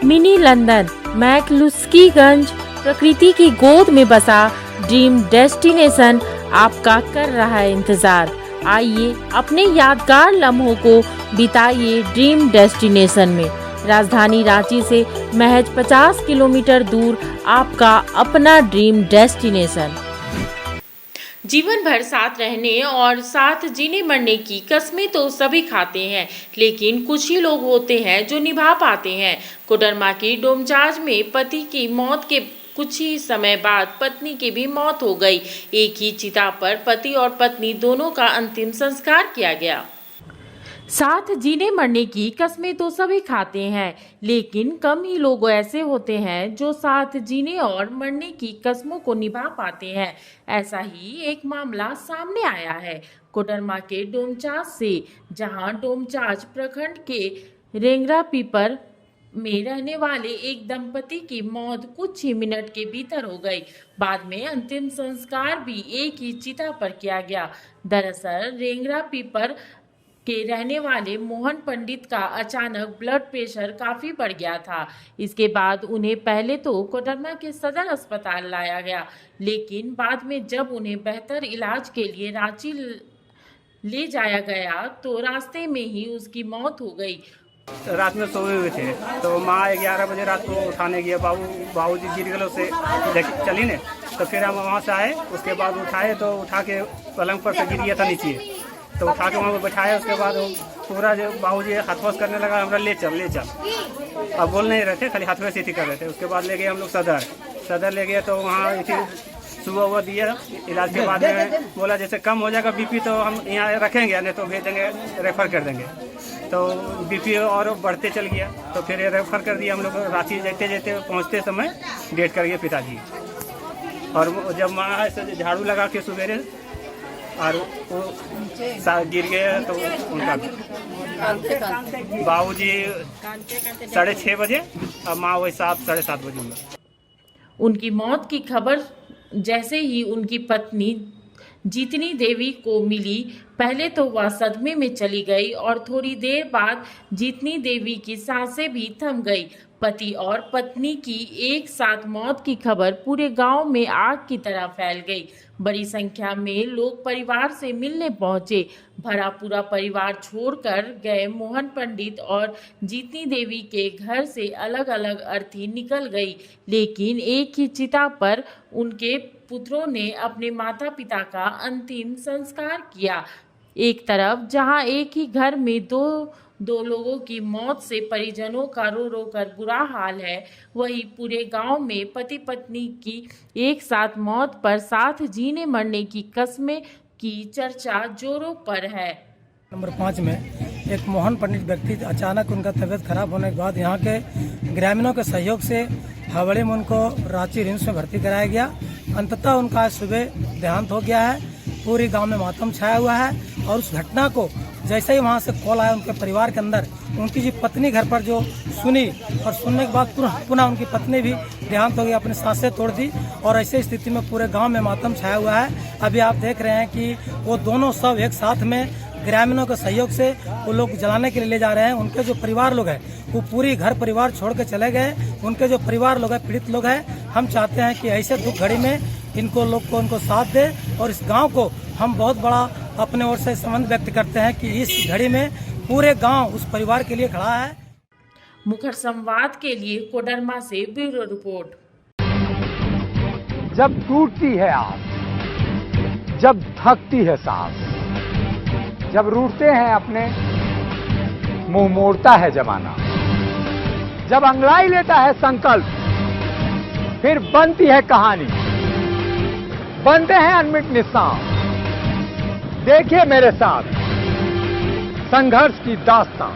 Mini London McCluskieganj प्रकृति की गोद में बसा ड्रीम डेस्टिनेशन आपका कर रहा है इंतजार। आइए अपने यादगार लम्हों को बिताइए ड्रीम डेस्टिनेशन में। राजधानी रांची से महज 50 किलोमीटर दूर आपका अपना ड्रीम डेस्टिनेशन। जीवन भर साथ रहने और साथ जीने मरने की कस्में तो सभी खाते हैं, लेकिन कुछ ही लोग होते हैं जो निभा पाते हैं। कोडरमा की डोमचांच में पति की मौत के कुछ ही समय बाद पत्नी की भी मौत हो गई। एक ही चिता पर पति और पत्नी दोनों का अंतिम संस्कार किया गया। साथ जीने मरने की कस्में तो सभी खाते हैं, लेकिन कम ही लोग ऐसे होते हैं जो साथ जीने और मरने की कस्मों को निभा पाते हैं। ऐसा ही एक मामला सामने आया है कोडरमा के डोमचांच से, जहां डोमचांच प्रखंड के रेंगरा पीपर में रहने वाले एक दंपति की मौत कुछ ही मिनट के भीतर हो गई। बाद में अंतिम संस्कार भी एक ही चिता पर किया गया। दरअसल रेंगरा पीपर के रहने वाले मोहन पंडित का अचानक ब्लड प्रेशर काफी बढ़ गया था। इसके बाद उन्हें पहले तो कोडरमा के सदर अस्पताल लाया गया, लेकिन बाद में जब उन्हें बेहतर इलाज के लिए रांची ले जाया गया तो रास्ते में ही उसकी मौत हो गई। रात में सोए हुए थे तो माँ 11 बजे रात को उठाने गया। बाबूजी गिर गए से चली ने, तो फिर हम वहाँ से आए। उसके बाद उठाए तो उठा के पलंग पर से गिर गया था नीचे, तो उठा के वहाँ पर बैठाया। उसके बाद पूरा जो बाबूजी हाथ वास करने लगा, हमरा ले चल। अब बोल नहीं रहे थे, खाली हाथ में सीटी कर रहे थे। उसके बाद ले गए हम लोग सदर ले गए, तो वहाँ सुबह वो दिया इलाज के बाद में बोला जैसे कम हो जाएगा बीपी तो हम यहाँ रखेंगे, नहीं तो भेज देंगे, रेफर कर देंगे। तो बीपी और बढ़ते चल गया, तो फिर रेफर कर दिया हम लोग। रांची जाते जाते पहुँचते समय डेट कर गए पिताजी। और जब माँ से झाड़ू लगा के सवेरे और वो गिर गए, तो उनका बाबूजी 6:30 बजे और माँ वही 7-7:30 बजे। उनकी मौत की खबर जैसे ही उनकी पत्नी जीतनी देवी को मिली, पहले तो वह सदमे में चली गई और थोड़ी देर बाद जीतनी देवी की सांसें भी थम गई। पति और पत्नी की एक साथ मौत की खबर पूरे गांव में आग की तरह फैल गई। बड़ी संख्या में लोग परिवार से मिलने पहुंचे। भरा पूरा परिवार छोड़कर गए मोहन पंडित और जीतनी देवी के घर से अलग अलग अर्थी निकल गई, लेकिन एक ही चिता पर उनके पुत्रों ने अपने माता पिता का अंतिम संस्कार किया। एक तरफ जहां एक ही घर में दो लोगों की मौत से परिजनों का रो रो कर बुरा हाल है, वहीं पूरे गांव में पति पत्नी की एक साथ मौत पर साथ जीने मरने की कस्में की चर्चा जोरों पर है। नंबर 5 में एक मोहन पंडित व्यक्ति अचानक उनका तबीयत खराब होने के बाद यहाँ के ग्रामीणों के सहयोग से हावड़े में उनको रांची रिम्स में भर्ती कराया गया। अंततः उनका आज सुबह देहांत हो गया है। पूरे गांव में मातम छाया हुआ है। और उस घटना को जैसे ही वहाँ से कॉल आया उनके परिवार के अंदर, उनकी जो पत्नी घर पर जो सुनी और सुनने के बाद पुनः उनकी पत्नी भी देहांत हो गई, अपनी सांसें तोड़ दी। और ऐसे स्थिति में पूरे गांव में मातम छाया हुआ है। अभी आप देख रहे हैं कि वो दोनों सब एक साथ में ग्रामीणों के सहयोग से वो लोग जलाने के लिए ले जा रहे हैं। उनके जो परिवार लोग हैं वो पूरी घर परिवार छोड़ के चले गए। उनके जो परिवार लोग हैं, पीड़ित लोग हैं, हम चाहते हैं कि ऐसे दुख घड़ी में इनको साथ दे। और इस गांव को हम बहुत बड़ा अपने ओर से संबंध व्यक्त करते हैं कि इस घड़ी में पूरे गांव उस परिवार के लिए खड़ा है। मुखर संवाद के लिए कोडरमा से ब्यूरो रिपोर्ट। जब टूटती है आस, जब थकती है सांस, जब रूठते हैं अपने, मुंह मोड़ता है जमाना, जब अंगड़ाई लेता है संकल्प, फिर बनती है कहानी, बनते हैं अनमिट निशान। देखिए मेरे साथ संघर्ष की दास्तान।